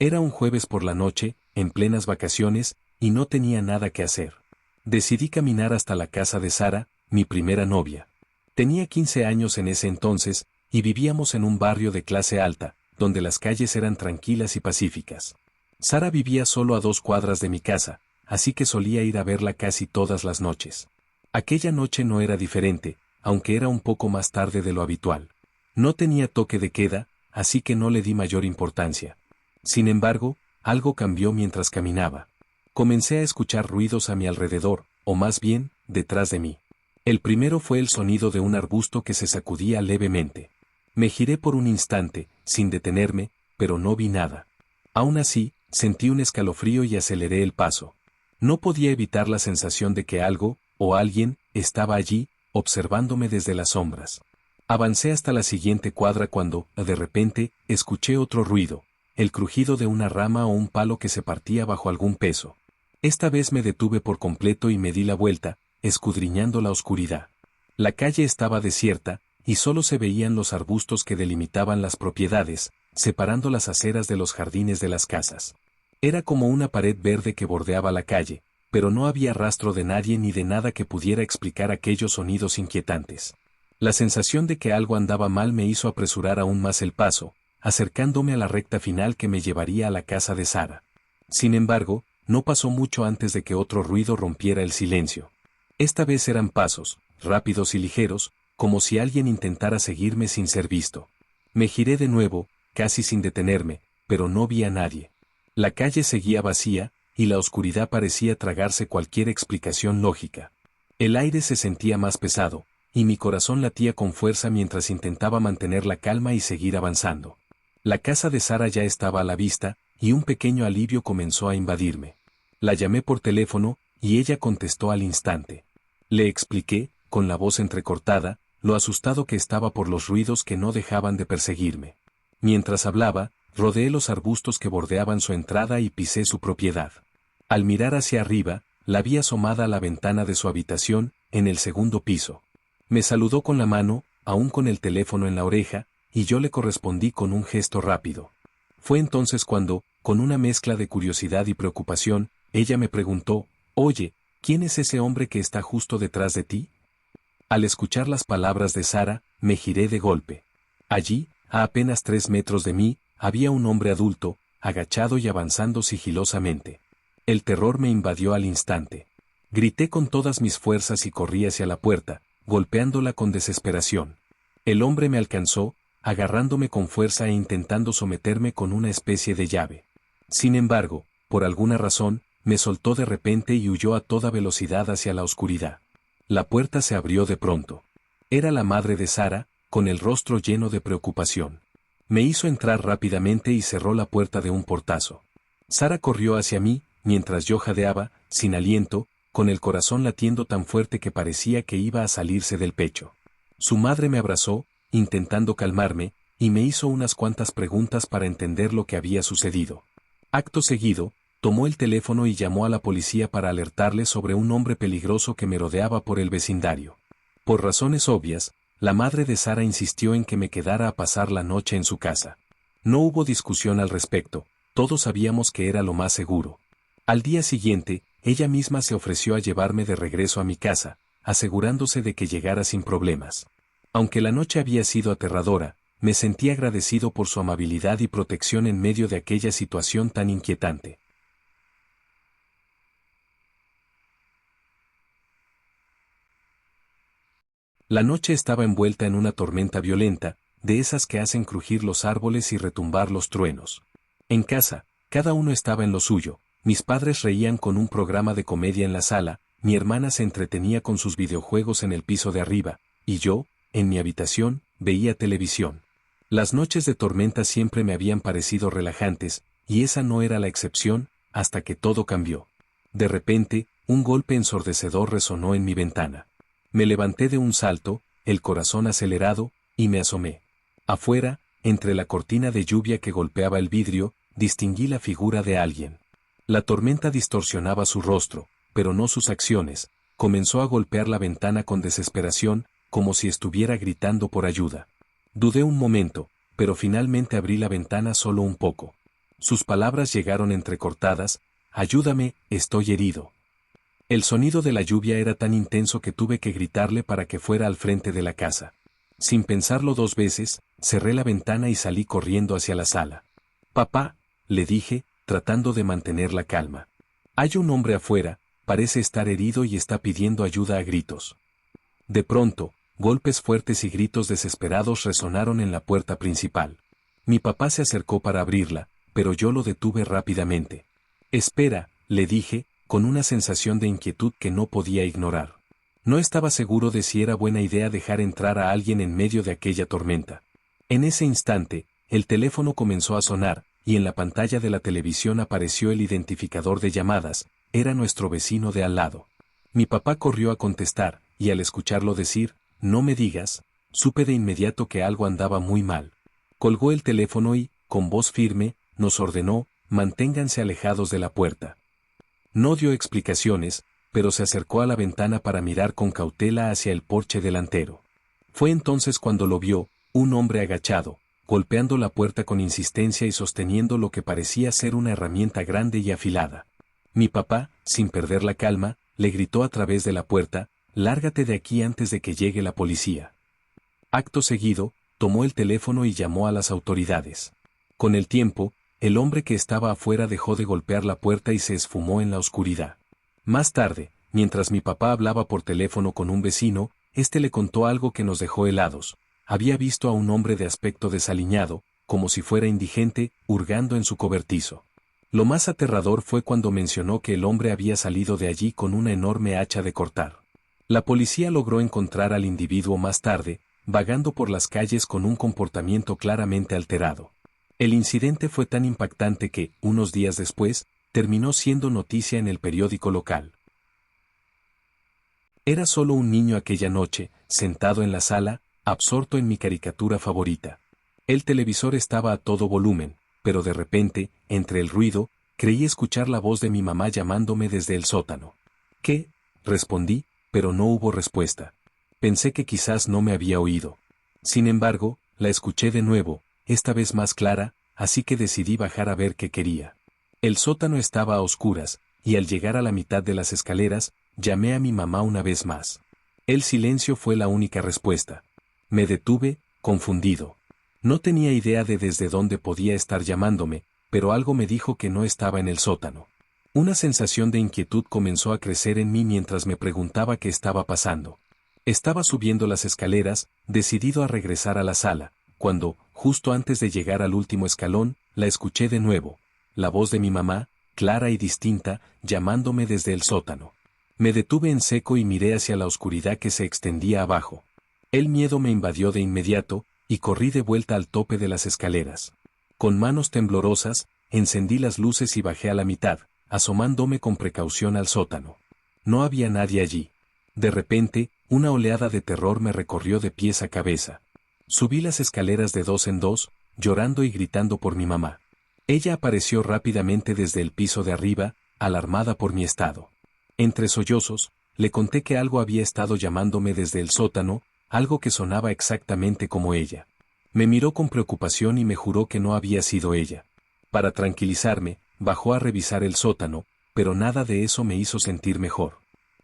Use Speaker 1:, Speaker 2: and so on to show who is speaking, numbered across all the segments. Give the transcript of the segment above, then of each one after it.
Speaker 1: Era un jueves por la noche, en plenas vacaciones, y no tenía nada que hacer. Decidí caminar hasta la casa de Sara, mi primera novia. Tenía 15 años en ese entonces, y vivíamos en un barrio de clase alta, donde las calles eran tranquilas y pacíficas. Sara vivía solo a 2 cuadras de mi casa, así que solía ir a verla casi todas las noches. Aquella noche no era diferente, aunque era un poco más tarde de lo habitual. No tenía toque de queda, así que no le di mayor importancia. Sin embargo, algo cambió mientras caminaba. Comencé a escuchar ruidos a mi alrededor, o más bien, detrás de mí. El primero fue el sonido de un arbusto que se sacudía levemente. Me giré por un instante, sin detenerme, pero no vi nada. Aún así, sentí un escalofrío y aceleré el paso. No podía evitar la sensación de que algo, o alguien, estaba allí, observándome desde las sombras. Avancé hasta la siguiente cuadra cuando, de repente, escuché otro ruido, el crujido de una rama o un palo que se partía bajo algún peso. Esta vez me detuve por completo y me di la vuelta, escudriñando la oscuridad. La calle estaba desierta, y solo se veían los arbustos que delimitaban las propiedades, separando las aceras de los jardines de las casas. Era como una pared verde que bordeaba la calle, pero no había rastro de nadie ni de nada que pudiera explicar aquellos sonidos inquietantes. La sensación de que algo andaba mal me hizo apresurar aún más el paso, acercándome a la recta final que me llevaría a la casa de Sara. Sin embargo, no pasó mucho antes de que otro ruido rompiera el silencio. Esta vez eran pasos, rápidos y ligeros, como si alguien intentara seguirme sin ser visto. Me giré de nuevo, casi sin detenerme, pero no vi a nadie. La calle seguía vacía, y la oscuridad parecía tragarse cualquier explicación lógica. El aire se sentía más pesado, y mi corazón latía con fuerza mientras intentaba mantener la calma y seguir avanzando. La casa de Sara ya estaba a la vista, y un pequeño alivio comenzó a invadirme. La llamé por teléfono, y ella contestó al instante. Le expliqué, con la voz entrecortada, lo asustado que estaba por los ruidos que no dejaban de perseguirme. Mientras hablaba, rodeé los arbustos que bordeaban su entrada y pisé su propiedad. Al mirar hacia arriba, la vi asomada a la ventana de su habitación, en el segundo piso. Me saludó con la mano, aún con el teléfono en la oreja, y yo le correspondí con un gesto rápido. Fue entonces cuando, con una mezcla de curiosidad y preocupación, ella me preguntó, «Oye, ¿quién es ese hombre que está justo detrás de ti?» Al escuchar las palabras de Sara, me giré de golpe. Allí, a apenas 3 metros de mí, había un hombre adulto, agachado y avanzando sigilosamente. El terror me invadió al instante. Grité con todas mis fuerzas y corrí hacia la puerta, golpeándola con desesperación. El hombre me alcanzó, agarrándome con fuerza e intentando someterme con una especie de llave. Sin embargo, por alguna razón, me soltó de repente y huyó a toda velocidad hacia la oscuridad. La puerta se abrió de pronto. Era la madre de Sara, con el rostro lleno de preocupación. Me hizo entrar rápidamente y cerró la puerta de un portazo. Sara corrió hacia mí, mientras yo jadeaba, sin aliento, con el corazón latiendo tan fuerte que parecía que iba a salirse del pecho. Su madre me abrazó, intentando calmarme, y me hizo unas cuantas preguntas para entender lo que había sucedido. Acto seguido, tomó el teléfono y llamó a la policía para alertarle sobre un hombre peligroso que me rodeaba por el vecindario. Por razones obvias, la madre de Sara insistió en que me quedara a pasar la noche en su casa. No hubo discusión al respecto, todos sabíamos que era lo más seguro. Al día siguiente, ella misma se ofreció a llevarme de regreso a mi casa, asegurándose de que llegara sin problemas. Aunque la noche había sido aterradora, me sentí agradecido por su amabilidad y protección en medio de aquella situación tan inquietante. La noche estaba envuelta en una tormenta violenta, de esas que hacen crujir los árboles y retumbar los truenos. En casa, cada uno estaba en lo suyo, mis padres reían con un programa de comedia en la sala, mi hermana se entretenía con sus videojuegos en el piso de arriba, y yo, en mi habitación, veía televisión. Las noches de tormenta siempre me habían parecido relajantes, y esa no era la excepción, hasta que todo cambió. De repente, un golpe ensordecedor resonó en mi ventana. Me levanté de un salto, el corazón acelerado, y me asomé. Afuera, entre la cortina de lluvia que golpeaba el vidrio, distinguí la figura de alguien. La tormenta distorsionaba su rostro, pero no sus acciones. Comenzó a golpear la ventana con desesperación, como si estuviera gritando por ayuda. Dudé un momento, pero finalmente abrí la ventana solo un poco. Sus palabras llegaron entrecortadas: «Ayúdame, estoy herido». El sonido de la lluvia era tan intenso que tuve que gritarle para que fuera al frente de la casa. Sin pensarlo 2 veces, cerré la ventana y salí corriendo hacia la sala. «Papá», le dije, tratando de mantener la calma. «Hay un hombre afuera, parece estar herido y está pidiendo ayuda a gritos». De pronto, golpes fuertes y gritos desesperados resonaron en la puerta principal. Mi papá se acercó para abrirla, pero yo lo detuve rápidamente. «Espera», le dije, con una sensación de inquietud que no podía ignorar. No estaba seguro de si era buena idea dejar entrar a alguien en medio de aquella tormenta. En ese instante, el teléfono comenzó a sonar, y en la pantalla de la televisión apareció el identificador de llamadas. Era nuestro vecino de al lado. Mi papá corrió a contestar, y al escucharlo decir, «No me digas», supe de inmediato que algo andaba muy mal. Colgó el teléfono y, con voz firme, nos ordenó: «Manténganse alejados de la puerta». No dio explicaciones, pero se acercó a la ventana para mirar con cautela hacia el porche delantero. Fue entonces cuando lo vio, un hombre agachado, golpeando la puerta con insistencia y sosteniendo lo que parecía ser una herramienta grande y afilada. Mi papá, sin perder la calma, le gritó a través de la puerta: «Lárgate de aquí antes de que llegue la policía». Acto seguido, tomó el teléfono y llamó a las autoridades. Con el tiempo, el hombre que estaba afuera dejó de golpear la puerta y se esfumó en la oscuridad. Más tarde, mientras mi papá hablaba por teléfono con un vecino, este le contó algo que nos dejó helados. Había visto a un hombre de aspecto desaliñado, como si fuera indigente, hurgando en su cobertizo. Lo más aterrador fue cuando mencionó que el hombre había salido de allí con una enorme hacha de cortar. La policía logró encontrar al individuo más tarde, vagando por las calles con un comportamiento claramente alterado. El incidente fue tan impactante que, unos días después, terminó siendo noticia en el periódico local. Era solo un niño aquella noche, sentado en la sala, absorto en mi caricatura favorita. El televisor estaba a todo volumen, pero de repente, entre el ruido, creí escuchar la voz de mi mamá llamándome desde el sótano. «¿Qué?», respondí, pero no hubo respuesta. Pensé que quizás no me había oído. Sin embargo, la escuché de nuevo, esta vez más clara, así que decidí bajar a ver qué quería. El sótano estaba a oscuras, y al llegar a la mitad de las escaleras, llamé a mi mamá una vez más. El silencio fue la única respuesta. Me detuve, confundido. No tenía idea de desde dónde podía estar llamándome, pero algo me dijo que no estaba en el sótano. Una sensación de inquietud comenzó a crecer en mí mientras me preguntaba qué estaba pasando. Estaba subiendo las escaleras, decidido a regresar a la sala, cuando, justo antes de llegar al último escalón, la escuché de nuevo. La voz de mi mamá, clara y distinta, llamándome desde el sótano. Me detuve en seco y miré hacia la oscuridad que se extendía abajo. El miedo me invadió de inmediato, y corrí de vuelta al tope de las escaleras. Con manos temblorosas, encendí las luces y bajé a la mitad, asomándome con precaución al sótano. No había nadie allí. De repente, una oleada de terror me recorrió de pies a cabeza. Subí las escaleras de 2 en 2, llorando y gritando por mi mamá. Ella apareció rápidamente desde el piso de arriba, alarmada por mi estado. Entre sollozos, le conté que algo había estado llamándome desde el sótano, algo que sonaba exactamente como ella. Me miró con preocupación y me juró que no había sido ella. Para tranquilizarme, bajó a revisar el sótano, pero nada de eso me hizo sentir mejor.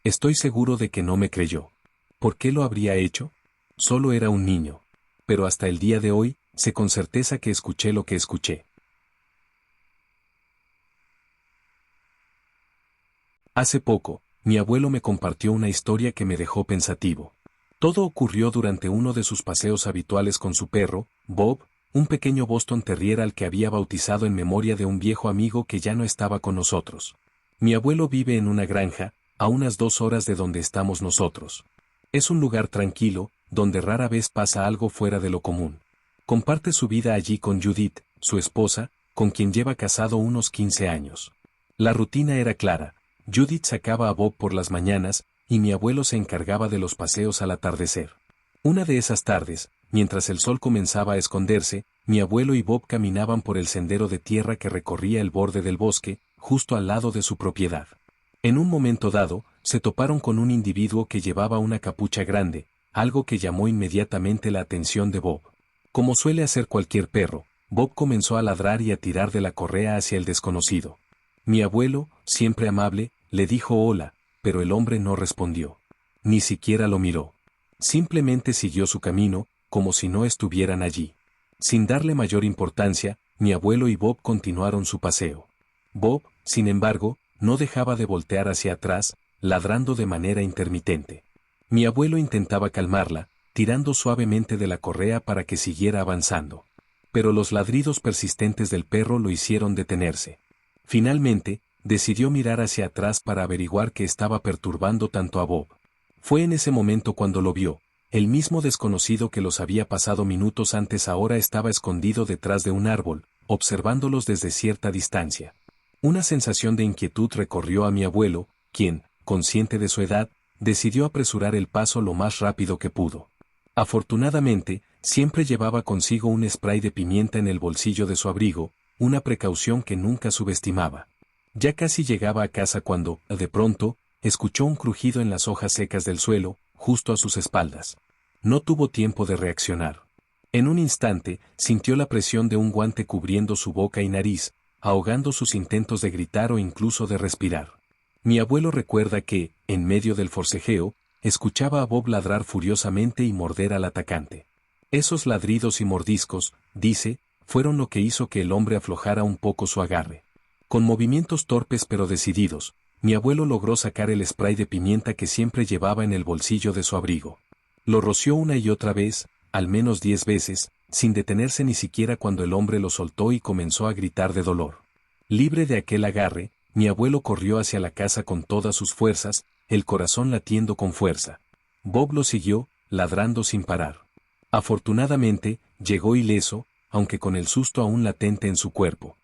Speaker 1: Estoy seguro de que no me creyó. ¿Por qué lo habría hecho? Solo era un niño. Pero hasta el día de hoy, sé con certeza que escuché lo que escuché. Hace poco, mi abuelo me compartió una historia que me dejó pensativo. Todo ocurrió durante uno de sus paseos habituales con su perro, Bob, un pequeño Boston Terrier al que había bautizado en memoria de un viejo amigo que ya no estaba con nosotros. Mi abuelo vive en una granja, a unas 2 horas de donde estamos nosotros. Es un lugar tranquilo, donde rara vez pasa algo fuera de lo común. Comparte su vida allí con Judith, su esposa, con quien lleva casado unos 15 años. La rutina era clara. Judith sacaba a Bob por las mañanas, y mi abuelo se encargaba de los paseos al atardecer. Una de esas tardes, mientras el sol comenzaba a esconderse, mi abuelo y Bob caminaban por el sendero de tierra que recorría el borde del bosque, justo al lado de su propiedad. En un momento dado, se toparon con un individuo que llevaba una capucha grande, algo que llamó inmediatamente la atención de Bob. Como suele hacer cualquier perro, Bob comenzó a ladrar y a tirar de la correa hacia el desconocido. Mi abuelo, siempre amable, le dijo hola, pero el hombre no respondió. Ni siquiera lo miró. Simplemente siguió su camino, como si no estuvieran allí. Sin darle mayor importancia, mi abuelo y Bob continuaron su paseo. Bob, sin embargo, no dejaba de voltear hacia atrás, ladrando de manera intermitente. Mi abuelo intentaba calmarla, tirando suavemente de la correa para que siguiera avanzando. Pero los ladridos persistentes del perro lo hicieron detenerse. Finalmente, decidió mirar hacia atrás para averiguar qué estaba perturbando tanto a Bob. Fue en ese momento cuando lo vio. El mismo desconocido que los había pasado minutos antes ahora estaba escondido detrás de un árbol, observándolos desde cierta distancia. Una sensación de inquietud recorrió a mi abuelo, quien, consciente de su edad, decidió apresurar el paso lo más rápido que pudo. Afortunadamente, siempre llevaba consigo un spray de pimienta en el bolsillo de su abrigo, una precaución que nunca subestimaba. Ya casi llegaba a casa cuando, de pronto, escuchó un crujido en las hojas secas del suelo, justo a sus espaldas. No tuvo tiempo de reaccionar. En un instante, sintió la presión de un guante cubriendo su boca y nariz, ahogando sus intentos de gritar o incluso de respirar. Mi abuelo recuerda que, en medio del forcejeo, escuchaba a Bob ladrar furiosamente y morder al atacante. Esos ladridos y mordiscos, dice, fueron lo que hizo que el hombre aflojara un poco su agarre. Con movimientos torpes pero decididos, mi abuelo logró sacar el spray de pimienta que siempre llevaba en el bolsillo de su abrigo. Lo roció una y otra vez, al menos 10 veces, sin detenerse ni siquiera cuando el hombre lo soltó y comenzó a gritar de dolor. Libre de aquel agarre, mi abuelo corrió hacia la casa con todas sus fuerzas, el corazón latiendo con fuerza. Bob lo siguió, ladrando sin parar. Afortunadamente, llegó ileso, aunque con el susto aún latente en su cuerpo.